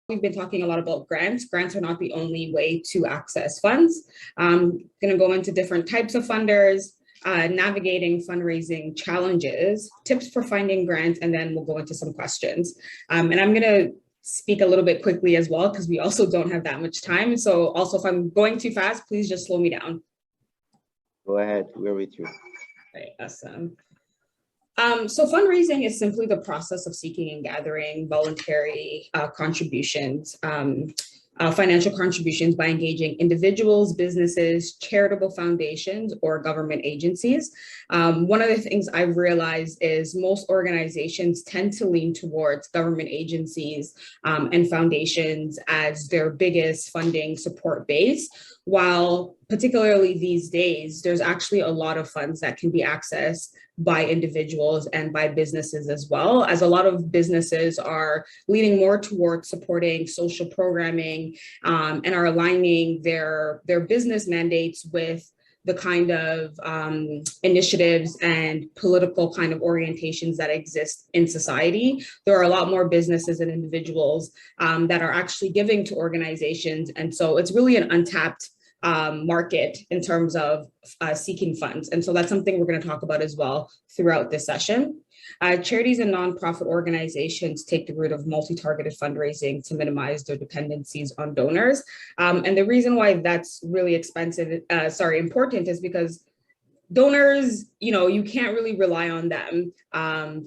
we've been talking a lot about grants. Grants are not the only way to access funds. I'm going to go into different types of funders, navigating fundraising challenges, tips for finding grants, and then we'll go into some questions. And I'm going to speak a little bit quickly as well, because we also don't have that much time. So also, if I'm going too fast, please just slow me down. Go ahead, we're with you. Right, awesome. So fundraising is simply the process of seeking and gathering voluntary contributions, financial contributions by engaging individuals, businesses, charitable foundations, or government agencies. One of the things I've realized is most organizations tend to lean towards government agencies and foundations as their biggest funding support base, while particularly these days, there's actually a lot of funds that can be accessed by individuals and by businesses as well, as a lot of businesses are leaning more towards supporting social programming and are aligning their business mandates with the kind of initiatives and political kind of orientations that exist in society. There are a lot more businesses and individuals that are actually giving to organizations. And so it's really an untapped market in terms of seeking funds. And so that's something we're going to talk about as well throughout this session. Charities and nonprofit organizations take the route of multi-targeted fundraising to minimize their dependencies on donors. And the reason why that's really important is because donors, you can't really rely on them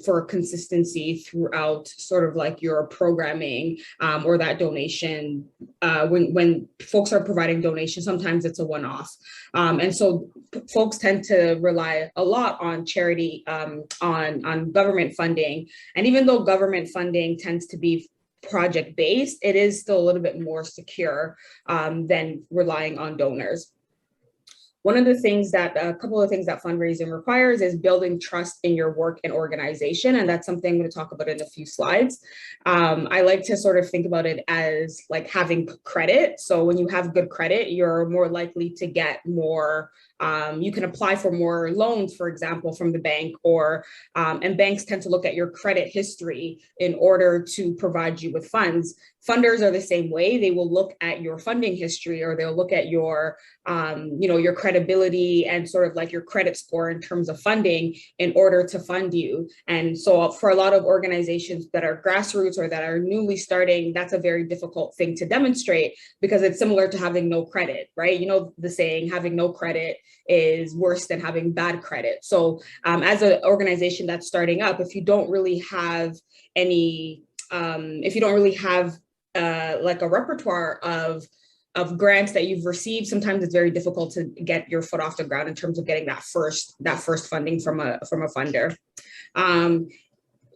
for consistency throughout sort of like your programming or that donation. When folks are providing donations, sometimes it's a one-off. And so folks tend to rely a lot on charity, on government funding. And even though government funding tends to be project-based, it is still a little bit more secure than relying on donors. A couple of things that fundraising requires is building trust in your work and organization. And that's something I'm going to talk about in a few slides. I like to sort of think about it as like having credit. So when you have good credit, you're more likely to get more, you can apply for more loans, for example, from the bank, and banks tend to look at your credit history in order to provide you with funds. Funders are the same way. They will look at your funding history, or they'll look at your, your credibility and sort of like your credit score in terms of funding in order to fund you. And so for a lot of organizations that are grassroots or that are newly starting, that's a very difficult thing to demonstrate, because it's similar to having no credit, right? You know, the saying, having no credit is worse than having bad credit. So as an organization that's starting up, if you don't really have any, like a repertoire of grants that you've received, sometimes it's very difficult to get your foot off the ground in terms of getting that first funding from a funder.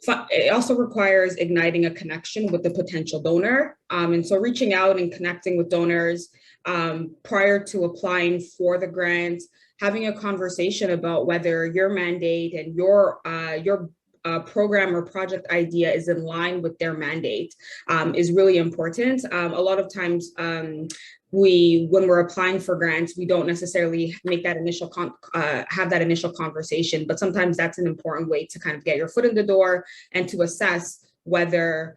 It also requires igniting a connection with the potential donor. And so reaching out and connecting with donors prior to applying for the grant, having a conversation about whether your mandate and your program or project idea is in line with their mandate is really important. A lot of times when we're applying for grants, we don't necessarily make that initial have that initial conversation, but sometimes that's an important way to kind of get your foot in the door and to assess whether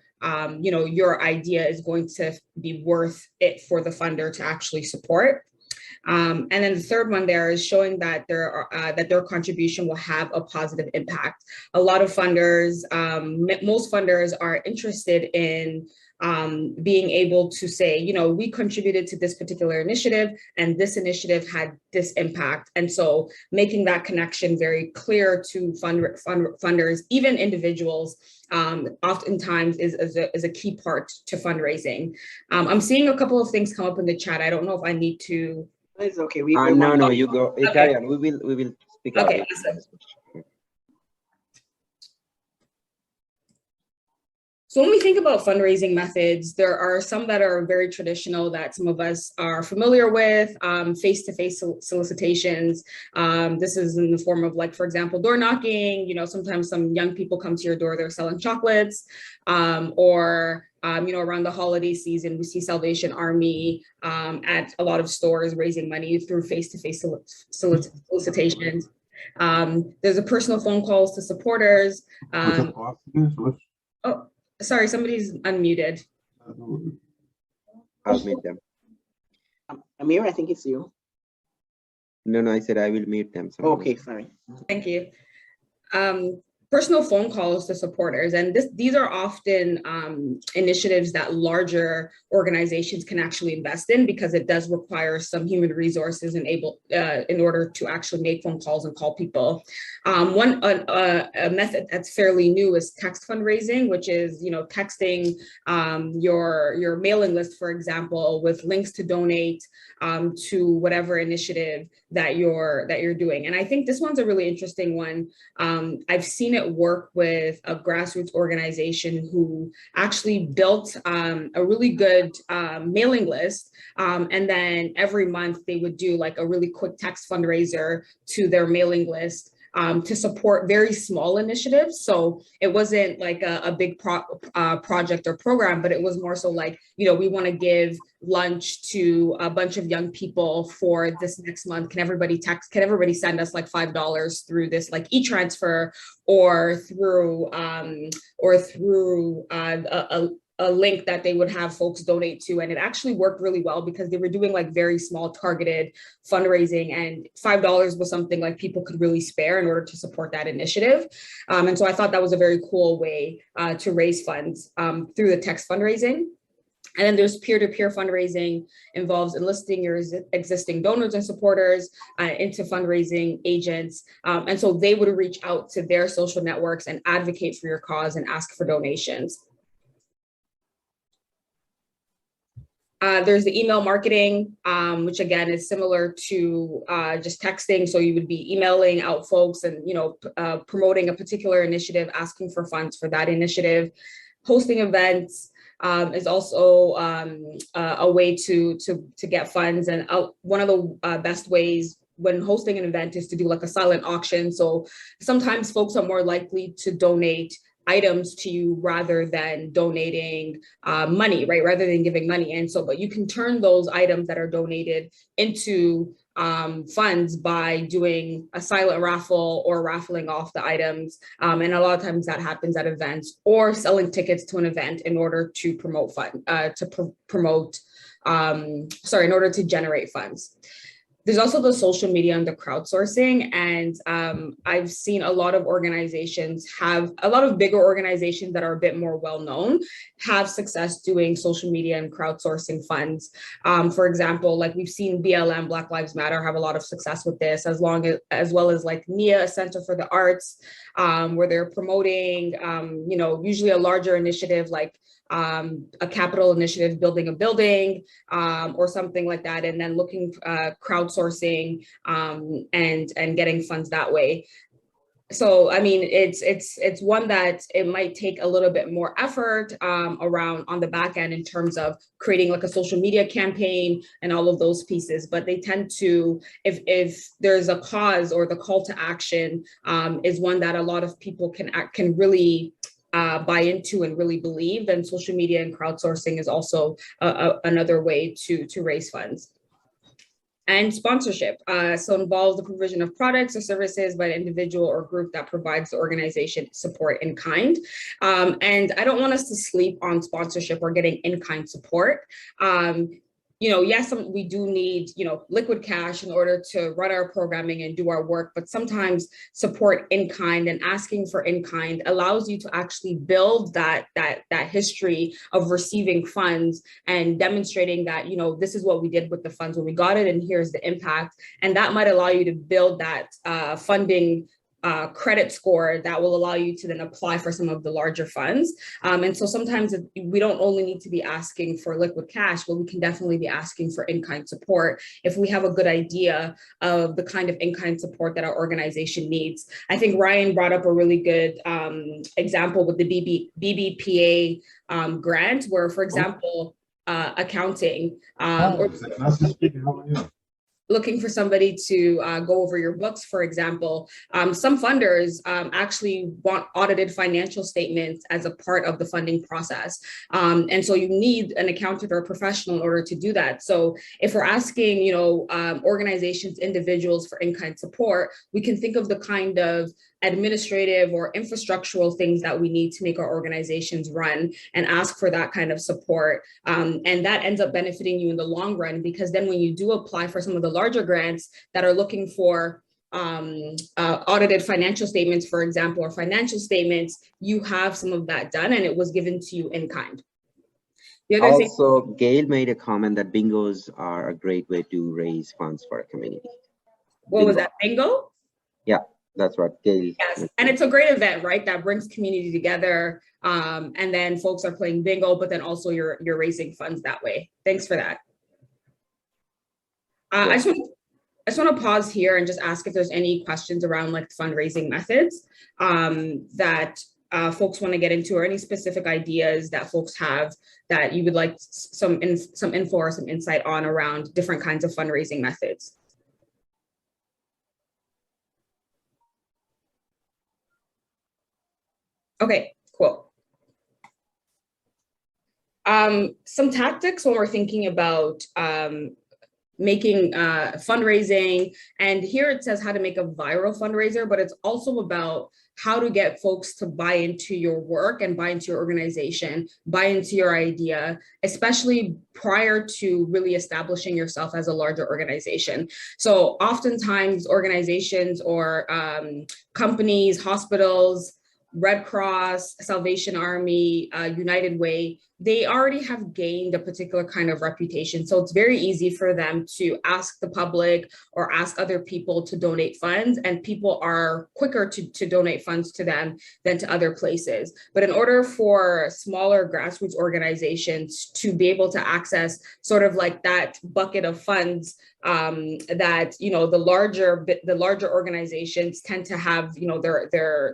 your idea is going to be worth it for the funder to actually support. And then the third one there is showing that their contribution will have a positive impact. A lot of funders, most funders are interested in being able to say, we contributed to this particular initiative and this initiative had this impact. And so making that connection very clear to funders, even individuals, oftentimes is a key part to fundraising. I'm seeing a couple of things come up in the chat. I don't know if I need to. It's okay. No, you go. Okay. Carry on. We will speak. Okay. Awesome. So when we think about fundraising methods, there are some that are very traditional that some of us are familiar with, face-to-face solicitations. This is in the form of, like, for example, door knocking. Sometimes some young people come to your door, they're selling chocolates, or around the holiday season, we see Salvation Army at a lot of stores raising money through face-to-face solicitations. There's a personal phone calls to supporters. Oh, sorry, somebody's unmuted. I'll mute them. Amir, I think it's you. No, I said I will mute them. Okay, sorry. Thank you. Personal phone calls to supporters. And these are often initiatives that larger organizations can actually invest in, because it does require some human resources in order to actually make phone calls and call people. A method that's fairly new is text fundraising, which is, texting your mailing list, for example, with links to donate to whatever initiative that you're doing. And I think this one's a really interesting one. I've seen it work with a grassroots organization who actually built a really good mailing list. And then every month they would do like a really quick text fundraiser to their mailing list to support very small initiatives. So it wasn't like a big project or program, but it was more so like, we want to give lunch to a bunch of young people for this next month. Can everybody send us like $5 through this like e-transfer or through a link that they would have folks donate to. And it actually worked really well because they were doing like very small targeted fundraising, and $5 was something like people could really spare in order to support that initiative. And so I thought that was a very cool way to raise funds through the text fundraising. And then there's peer-to-peer fundraising, involves enlisting your existing donors and supporters into fundraising agents. And so they would reach out to their social networks and advocate for your cause and ask for donations. There's the email marketing, which again is similar to just texting. So you would be emailing out folks and promoting a particular initiative, asking for funds for that initiative. Hosting events is also a way to get funds. And one of the best ways when hosting an event is to do like a silent auction. So sometimes folks are more likely to donate items to you rather than donating money, right? Rather than giving money. And so, but you can turn those items that are donated into funds by doing a silent raffle or raffling off the items. And a lot of times that happens at events, or selling tickets to an event in order to promote in order to generate funds. There's also the social media and the crowdsourcing. And I've seen a lot of bigger organizations that are a bit more well-known have success doing social media and crowdsourcing funds. For example, like we've seen BLM, Black Lives Matter, have a lot of success with this, as well as like NIA, Center for the Arts, where they're promoting, usually a larger initiative like a capital initiative, building a building or something like that, and then looking crowdsourcing and getting funds that way. So, I mean, it's one that it might take a little bit more effort around on the back end in terms of creating like a social media campaign and all of those pieces. But they tend to, if there's a cause or the call to action is one that a lot of people can really buy into and really believe, then social media and crowdsourcing is also another way to raise funds. And sponsorship, so involves the provision of products or services by an individual or group that provides the organization support in kind. And I don't want us to sleep on sponsorship or getting in-kind support. Yes, we do need, liquid cash in order to run our programming and do our work, but sometimes support in kind and asking for in kind allows you to actually build that history of receiving funds and demonstrating that, this is what we did with the funds when we got it, and here's the impact. And that might allow you to build that funding credit score that will allow you to then apply for some of the larger funds. And so sometimes we don't only need to be asking for liquid cash, but we can definitely be asking for in-kind support if we have a good idea of the kind of in-kind support that our organization needs. I think Ryan brought up a really good example with the BBPA grant, where, for example, accounting. Nice to speak. How are you? looking for somebody to go over your books, for example, some funders actually want audited financial statements as a part of the funding process. And so you need an accountant or a professional in order to do that. So if we're asking, organizations, individuals for in-kind support, we can think of the kind of administrative or infrastructural things that we need to make our organizations run and ask for that kind of support. And that ends up benefiting you in the long run, because then when you do apply for some of the larger grants that are looking for audited financial statements, for example, or financial statements, you have some of that done and it was given to you in kind. The other Also, Gail made a comment that bingos are a great way to raise funds for a community. What was that, bingo? Yeah, that's what Gail. Yes, and it's a great event, right? That brings community together. And then folks are playing bingo, but then also you're raising funds that way. Thanks for that. I just want to pause here and just ask if there's any questions around like fundraising methods that folks want to get into, or any specific ideas that folks have that you would like some info or some insight on around different kinds of fundraising methods. Okay, cool. Some tactics when we're thinking about making fundraising, and here it says how to make a viral fundraiser, but it's also about how to get folks to buy into your work and buy into your organization, buy into your idea, especially prior to really establishing yourself as a larger organization. So oftentimes organizations or companies, hospitals, Red Cross, Salvation Army, United Way, they already have gained a particular kind of reputation. So it's very easy for them to ask the public or ask other people to donate funds, and people are quicker to donate funds to them than to other places. But in order for smaller grassroots organizations to be able to access sort of like that bucket of funds that the larger organizations tend to have,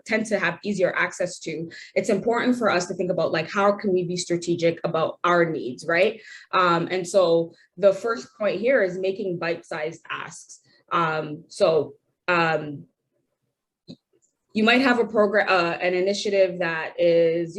tend to have easier access to, it's important for us to think about like, how can we be strategic about our needs, right? And so the first point here is making bite-sized asks. You might have a program, an initiative that is,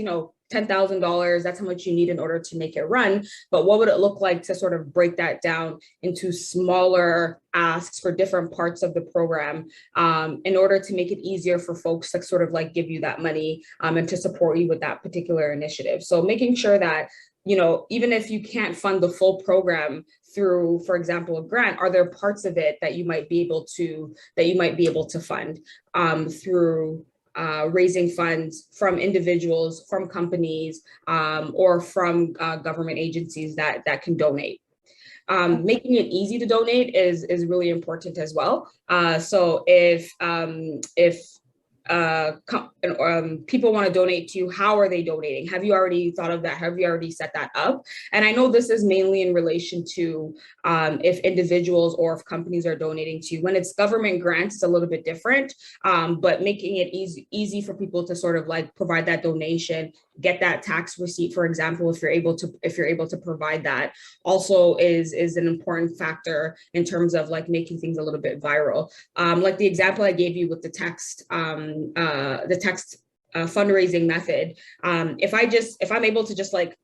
$10,000, that's how much you need in order to make it run. But what would it look like to sort of break that down into smaller asks for different parts of the program in order to make it easier for folks to sort of like give you that money and to support you with that particular initiative. So making sure that, even if you can't fund the full program through, for example, a grant, are there parts of it that you might be able to fund through raising funds from individuals, from companies, or from government agencies that can donate. Making it easy to donate is really important as well. So if people want to donate to you, how are they donating? Have you already thought of that? Have you already set that up? And I know this is mainly in relation to if individuals or if companies are donating to you. When it's government grants, it's a little bit different, but making it easy for people to sort of like provide that donation, get that tax receipt, for example, if you're able to provide that, also is an important factor in terms of like making things a little bit viral. Like the example I gave you with the text fundraising method. If I'm able to just like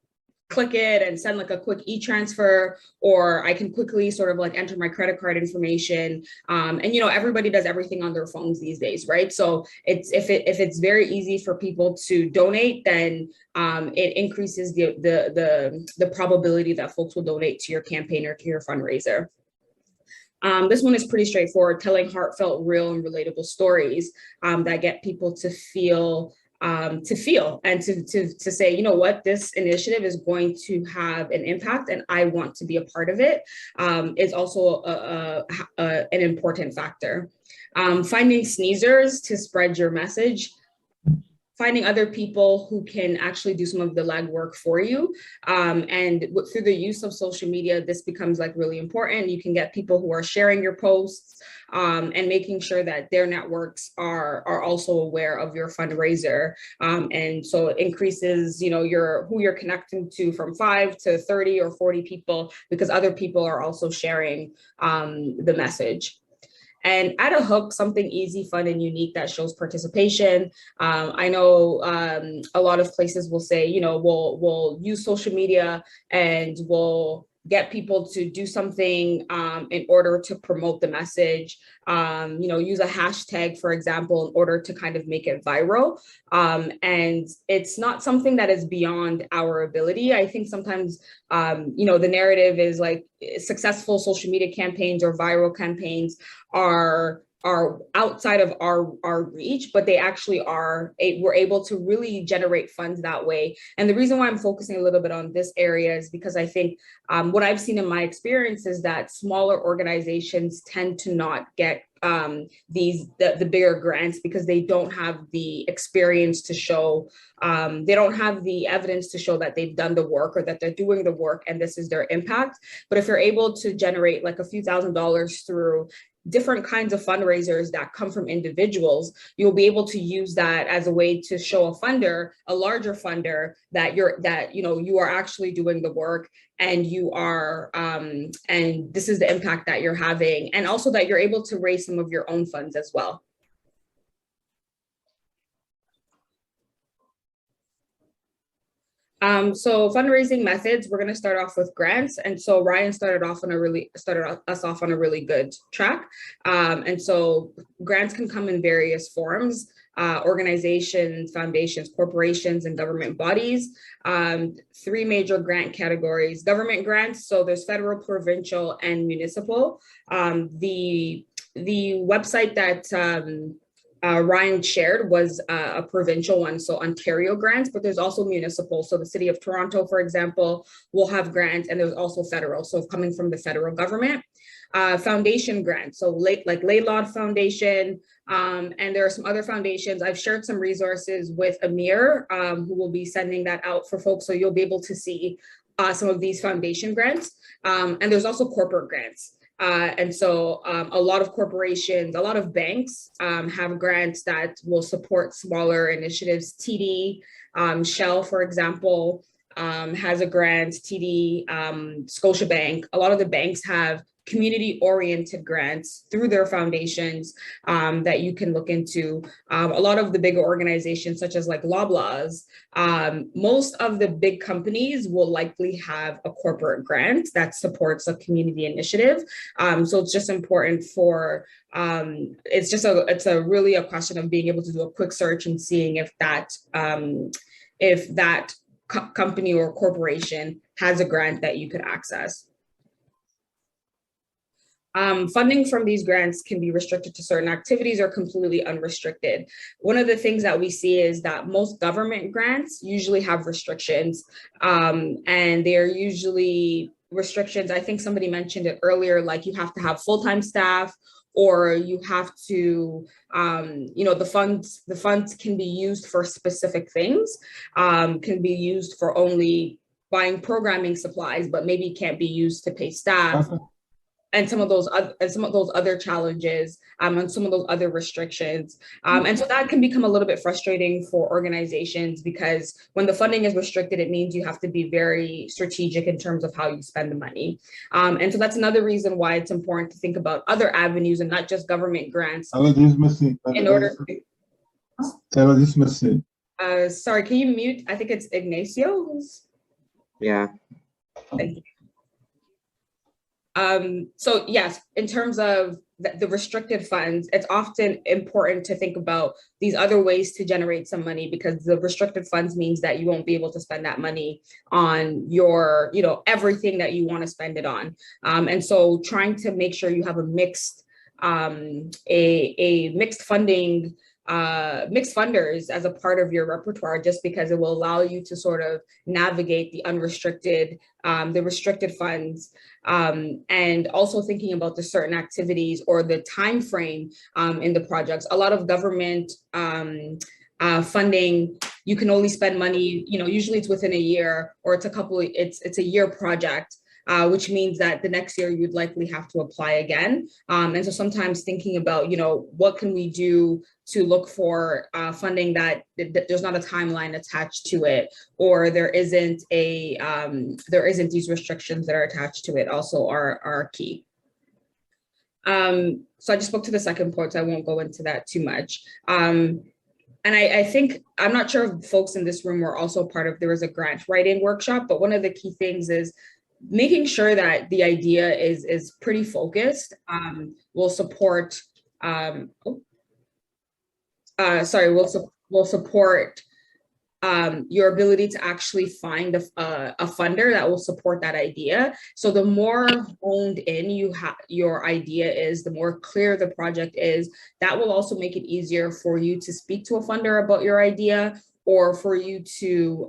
click it and send like a quick e-transfer, or I can quickly sort of like enter my credit card information. And everybody does everything on their phones these days, right? So if it's very easy for people to donate, then it increases the probability that folks will donate to your campaign or to your fundraiser. This one is pretty straightforward, telling heartfelt, real, and relatable stories that get people to feel and to say, you know what, this initiative is going to have an impact and I want to be a part of it, is also an important factor. Finding sneezers to spread your message. finding other people who can actually do some of the legwork for you. And through the use of social media, this becomes like really important. You can get people who are sharing your posts and making sure that their networks are also aware of your fundraiser. And so it increases, you know, who you're connecting to from 5 to 30 or 40 people, because other people are also sharing the message. And add a hook, something easy, fun, and unique that shows participation. I know a lot of places will say, you know, we'll use social media and we'll get people to do something in order to promote the message. You know, use a hashtag, for example, in order to kind of make it viral. And it's not something that is beyond our ability. I think sometimes, you know, the narrative is like successful social media campaigns or viral campaigns are outside of our reach, but they actually we're able to really generate funds that way. And the reason why I'm focusing a little bit on this area is because I think what I've seen in my experience is that smaller organizations tend to not get the bigger grants because they don't have the experience to show, they don't have the evidence to show that they've done the work or that they're doing the work and this is their impact. But if you're able to generate like a few $1,000s through different kinds of fundraisers that come from individuals, you'll be able to use that as a way to show a funder, a larger funder, that you are actually doing the work and you are and this is the impact that you're having, and also that you're able to raise some of your own funds as well. So fundraising methods, we're going to start off with grants. And so Ryan started us off on a really good track. And so grants can come in various forms, organizations, foundations, corporations, and government bodies. 3 major grant categories: government grants. So there's federal, provincial, and municipal. The website that Ryan shared was a provincial one, so Ontario grants, but there's also municipal. So the city of Toronto, for example, will have grants, and there's also federal, so coming from the federal government. Foundation grants, so like Laidlaw Foundation, and there are some other foundations. I've shared some resources with Amir, who will be sending that out for folks, so you'll be able to see some of these foundation grants. And there's also corporate grants. And so a lot of corporations, a lot of banks have grants that will support smaller initiatives. TD, Shell, for example, has a grant. TD, Scotiabank, a lot of the banks have community-oriented grants through their foundations that you can look into. A lot of the bigger organizations, such as like Loblaws, most of the big companies will likely have a corporate grant that supports a community initiative. So it's just important for, it's really a question of being able to do a quick search and seeing if that company or corporation has a grant that you could access. Funding from these grants can be restricted to certain activities or completely unrestricted. One of the things that we see is that most government grants usually have restrictions, and they're usually restrictions. I think somebody mentioned it earlier, like you have to have full-time staff, or you have to, the funds can be used for specific things, can be used for only buying programming supplies, but maybe can't be used to pay staff. And some of those other challenges, and some of those other restrictions. And so that can become a little bit frustrating for organizations, because when the funding is restricted, it means you have to be very strategic in terms of how you spend the money. And so that's another reason why it's important to think about other avenues and not just government grants. In order to, sorry, can you mute? I think it's Ignacio. Yeah. Thank you. So yes, in terms of the restricted funds, it's often important to think about these other ways to generate some money, because the restricted funds means that you won't be able to spend that money on your, everything that you want to spend it on. And so trying to make sure you have a mixed funding, mixed funders as a part of your repertoire, just because it will allow you to sort of navigate the unrestricted, the restricted funds, and also thinking about the certain activities or the time frame in the projects. A lot of government funding, you can only spend money, usually it's within a year, or it's a year project, which means that the next year you'd likely have to apply again. And so sometimes thinking about, what can we do to look for funding that there's not a timeline attached to it, or there isn't these restrictions that are attached to it, also are key. So I just spoke to the second point, so I won't go into that too much. And I think, I'm not sure if folks in this room were also part of, there was a grant writing workshop, but one of the key things is making sure that the idea is pretty focused, will support, will support your ability to actually find a funder that will support that idea. So the more honed in your idea is, the more clear the project is, that will also make it easier for you to speak to a funder about your idea, or for you to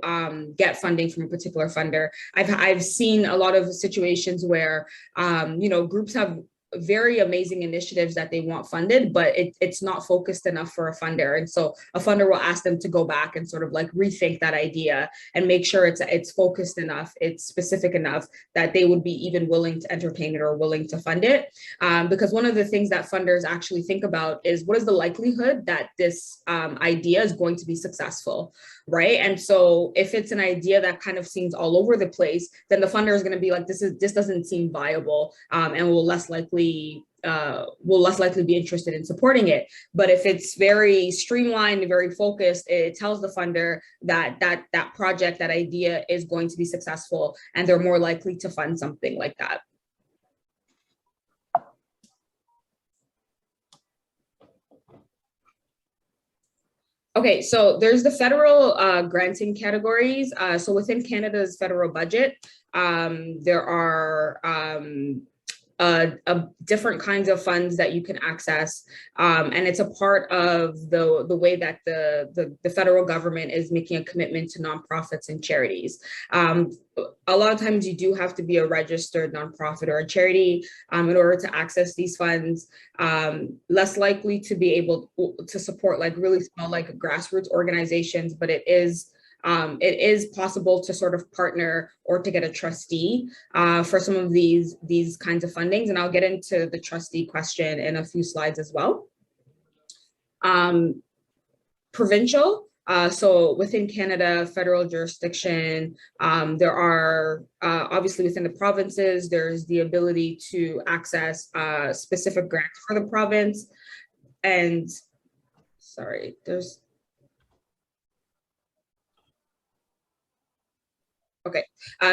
get funding from a particular funder. I've seen a lot of situations where groups have very amazing initiatives that they want funded, but it's not focused enough for a funder. And so a funder will ask them to go back and sort of like rethink that idea and make sure it's focused enough, it's specific enough that they would be even willing to entertain it or willing to fund it. Because one of the things that funders actually think about is, what is the likelihood that this idea is going to be successful, right? And so if it's an idea that kind of seems all over the place, then the funder is going to be like, this doesn't seem viable, and will less likely be interested in supporting it. But if it's very streamlined, very focused, it tells the funder that that project, that idea is going to be successful, and they're more likely to fund something like that. Okay, so there's the federal granting categories. So within Canada's federal budget, there are different kinds of funds that you can access, and it's a part of the way that the federal government is making a commitment to nonprofits and charities. A lot of times you do have to be a registered nonprofit or a charity in order to access these funds. Less likely to be able to support like really small, like grassroots organizations, but it is possible to sort of partner or to get a trustee for some of these kinds of fundings. And I'll get into the trustee question in a few slides as well. Provincial. So within Canada, federal jurisdiction, there are obviously within the provinces, there's the ability to access specific grants for the province. And sorry, there's, okay,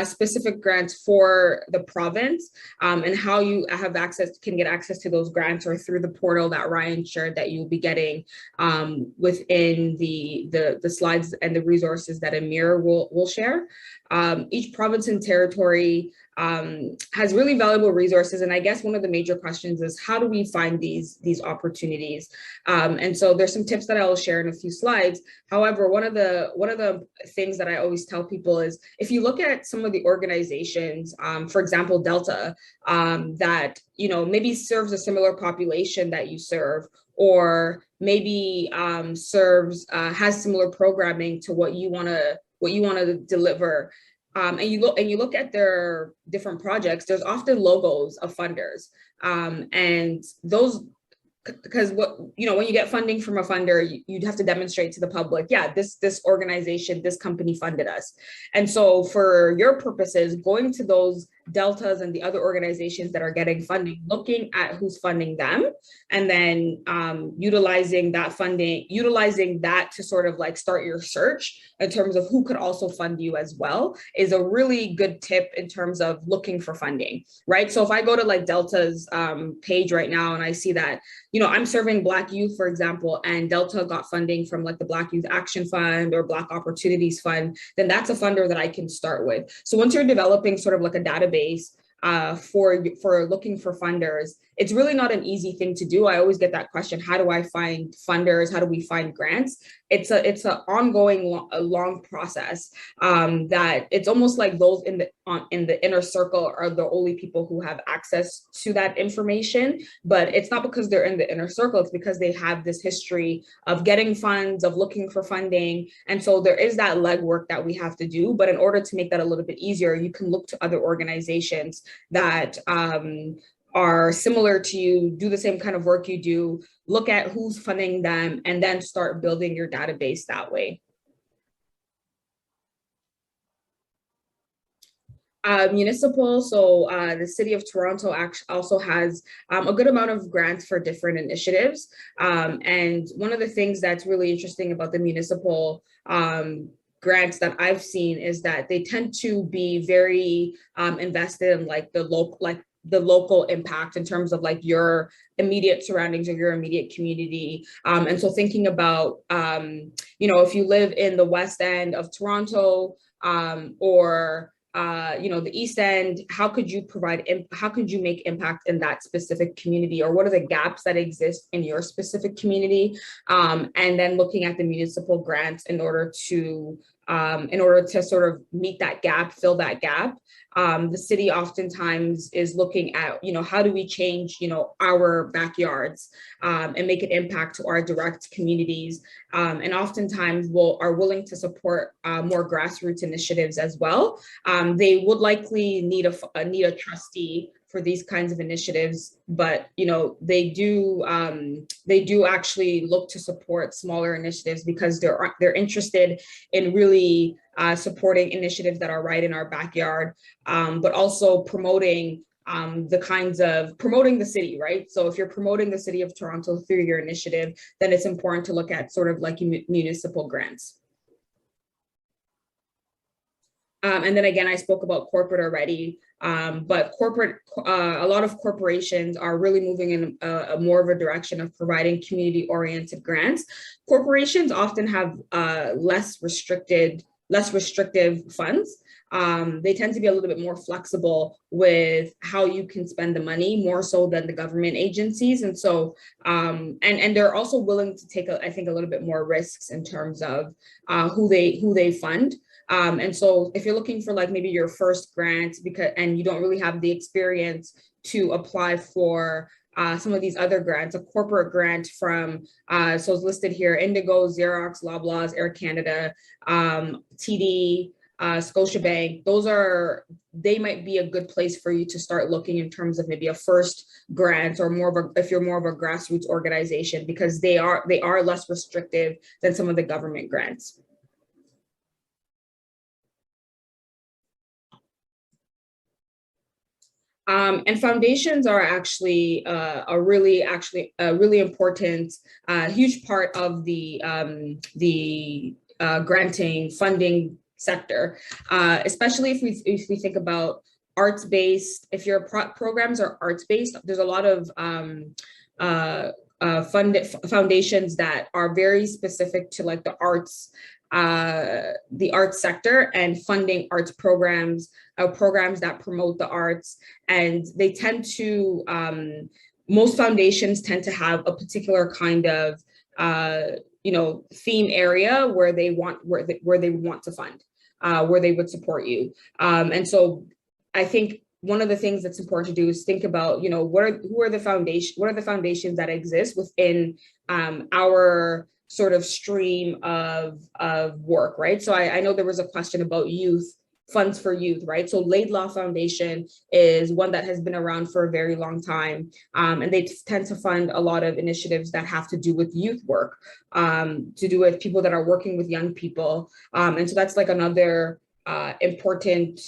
specific grants for the province, and how you can get access to those grants, or through the portal that Ryan shared that you'll be getting within the slides and the resources that Amir will share. Each province and territory has really valuable resources. And I guess one of the major questions is, how do we find these opportunities? And so there's some tips that I will share in a few slides. However, one of the things that I always tell people is, if you look at some of the organizations, for example, Delta, that maybe serves a similar population that you serve, or maybe has similar programming to what you want to deliver. And you look at their different projects, there's often logos of funders, and those, because when you get funding from a funder, you'd have to demonstrate to the public, yeah, this organization, this company funded us. And so for your purposes, going to those deltas and the other organizations that are getting funding, looking at who's funding them, and then utilizing that to sort of like start your search in terms of who could also fund you as well, is a really good tip in terms of looking for funding, right? So if I go to like Delta's page right now, and I see that, I'm serving Black youth, for example, and Delta got funding from like the Black Youth Action Fund or Black Opportunities Fund, then that's a funder that I can start with. So once you're developing sort of like a database for looking for funders, it's really not an easy thing to do. I always get that question, how do I find funders? How do we find grants? It's an ongoing long process that it's almost like those in the inner circle are the only people who have access to that information. But it's not because they're in the inner circle, it's because they have this history of getting funds, of looking for funding. And so there is that legwork that we have to do. But in order to make that a little bit easier, you can look to other organizations that are similar to you, do the same kind of work you do, look at who's funding them, and then start building your database that way. Municipal, so the City of Toronto also has a good amount of grants for different initiatives. And one of the things that's really interesting about the municipal grants that I've seen is that they tend to be very invested in like the local impact in terms of like your immediate surroundings or your immediate community. And so thinking about, if you live in the West End of Toronto or the East End, how could you make impact in that specific community, or what are the gaps that exist in your specific community? And then looking at the municipal grants in order to sort of meet that gap, fill that gap. The city oftentimes is looking at, how do we change, our backyards and make an impact to our direct communities. And oftentimes are willing to support more grassroots initiatives as well. They would likely need a trustee for these kinds of initiatives, but they do actually look to support smaller initiatives because they're interested in really supporting initiatives that are right in our backyard, but also promoting the city, right? So if you're promoting the City of Toronto through your initiative, then it's important to look at sort of like municipal grants. And then again, I spoke about corporate already, but a lot of corporations are really moving in more of a direction of providing community-oriented grants. Corporations often have less restrictive funds. They tend to be a little bit more flexible with how you can spend the money, more so than the government agencies. And so, and they're also willing to take, I think, a little bit more risks in terms of who they fund. And so if you're looking for like maybe your first grant and you don't really have the experience to apply for some of these other grants, a corporate grant from, so it's listed here, Indigo, Xerox, Loblaws, Air Canada, TD, Scotiabank, they might be a good place for you to start looking in terms of maybe a first grant, or if you're more of a grassroots organization, because they are less restrictive than some of the government grants. And foundations are actually a really important, huge part of the granting funding sector, especially if we think about arts-based. If your programs are arts-based, there's a lot of foundations that are very specific to like the arts sector and funding arts programs that promote the arts. And they tend to, most foundations tend to have a particular kind of, theme area where they would want to fund, where they would support you. And so I think one of the things that's important to do is think about, what are the foundations that exist within our sort of stream of work, right? So I know there was a question about funds for youth, right? So Laidlaw Foundation is one that has been around for a very long time, and they tend to fund a lot of initiatives that have to do with youth work, to do with people that are working with young people. And so that's like another important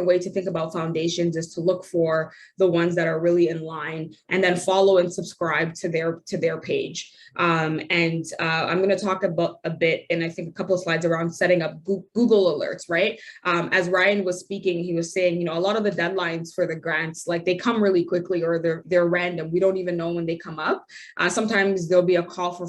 way to think about foundations is to look for the ones that are really in line and then follow and subscribe to their page. I'm going to talk about a bit, and I think a couple of slides around setting up Google alerts, right? As Ryan was speaking, he was saying, a lot of the deadlines for the grants, like they come really quickly, or they're random. We don't even know when they come up. Sometimes there'll be a call for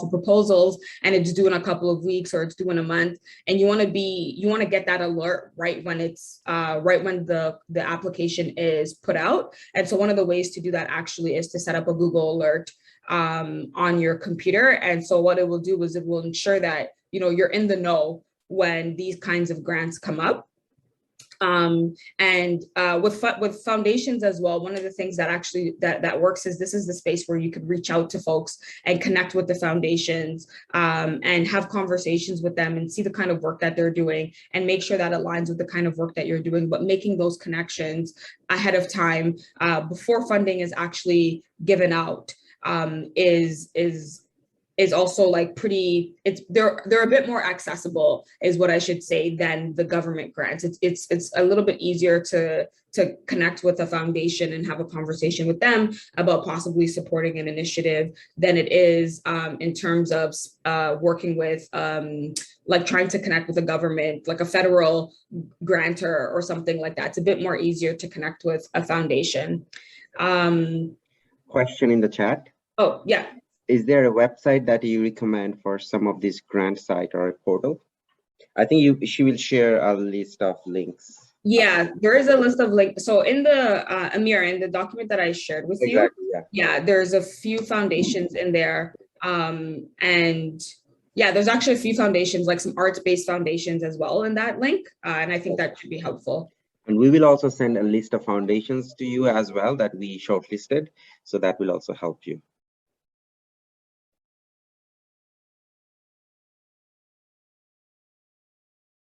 proposals, and it's due in a couple of weeks, or it's due in a month, and you want to get that alert right right when it's right when the application is put out. And so one of the ways to do that actually is to set up a Google alert on your computer. And so what it will do is it will ensure that, you know, you're in the know when these kinds of grants come up. With foundations as well, one of the things that actually that works is this is the space where you could reach out to folks and connect with the foundations and have conversations with them and see the kind of work that they're doing and make sure that aligns with the kind of work that you're doing, but making those connections ahead of time before funding is actually given out is also like pretty, they're a bit more accessible is what I should say than the government grants. It's a little bit easier to connect with a foundation and have a conversation with them about possibly supporting an initiative than it is in terms of working with like trying to connect with a government, like a federal grantor or something like that. It's a bit more easier to connect with a foundation. Question in the chat. Oh, yeah. Is there a website that you recommend for some of these grant site or a portal? I think she will share a list of links. Yeah, there is a list of links. So in the Amir, in the document that I shared with you, yeah, there's a few foundations in there. And yeah, there's actually a few foundations, like some arts-based foundations as well in that link. And I think that should be helpful. And we will also send a list of foundations to you as well that we shortlisted. So that will also help you.